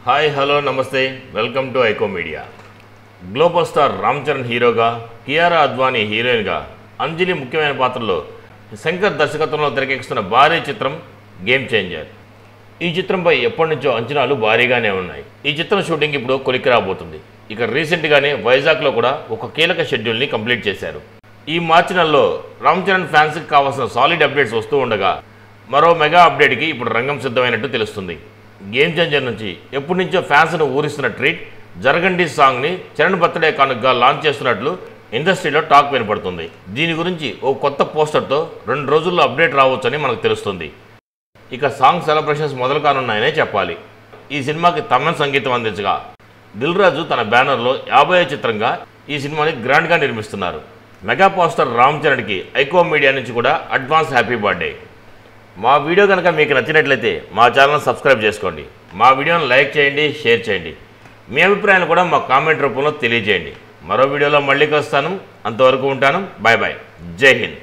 Hi hello నమస్తే welcome to iQOO media. Global star Ram Charan హీరోగా, కియారా అద్వానీ హీరోయిన్గా, అంజలి ముఖ్యమైన పాత్రలో శంకర్ దర్శకత్వంలో తెరకెక్కుతున్న భారీ చిత్రం గేమ్ చేంజర్. ఈ చిత్రంపై ఎప్పటి నుంచో అంచనాలు భారీగానే ఉన్నాయి. ఈ చిత్రం షూటింగ్ ఇప్పుడు కొలిక్కి రాబోతుంది. ఇక రీసెంట్గానే వైజాగ్లో కూడా ఒక కీలక షెడ్యూల్ని కంప్లీట్ చేశారు. ఈ మార్చి నెలలో రామ్ చరణ్ ఫ్యాన్స్కి కావాల్సిన సాలిడ్ అప్డేట్స్ వస్తూ ఉండగా మరో మెగా అప్డేట్కి ఇప్పుడు రంగం సిద్ధమైనట్టు తెలుస్తుంది. గేమ్ చేంజర్ నుంచి ఎప్పటి నుంచో ఫ్యాన్స్ను ఊరిస్తున్న ట్రీట్ జరగండి సాంగ్ని చరణ్ బర్త్డే కానుకగా లాంచ్ చేస్తున్నట్లు ఇండస్ట్రీలో టాక్ వినపడుతుంది. దీని గురించి ఓ కొత్త పోస్టర్తో 2 రోజుల్లో అప్డేట్ రావచ్చని మనకు తెలుస్తుంది. ఇక సాంగ్ సెలబ్రేషన్స్ మొదలు కానున్నాయనే చెప్పాలి. ఈ సినిమాకి తమన్ సంగీతం అందించగా దిల్ రాజు తన బ్యానర్లో 50వ చిత్రంగా ఈ సినిమాని గ్రాండ్గా నిర్మిస్తున్నారు. మెగా పోస్టర్ రామ్ చరణ్కి ఐకో మీడియా నుంచి కూడా అడ్వాన్స్ హ్యాపీ బర్త్డే. మా వీడియో కనుక మీకు నచ్చినట్లయితే మా ఛానల్ సబ్స్క్రైబ్ చేసుకోండి. మా వీడియోను లైక్ చేయండి, షేర్ చేయండి. మీ అభిప్రాయాన్ని కూడా మా కామెంట్ రూపంలో తెలియజేయండి. మరో వీడియోలో మళ్ళీ వస్తాను. అంతవరకు ఉంటాను. Bye bye. జై హింద్.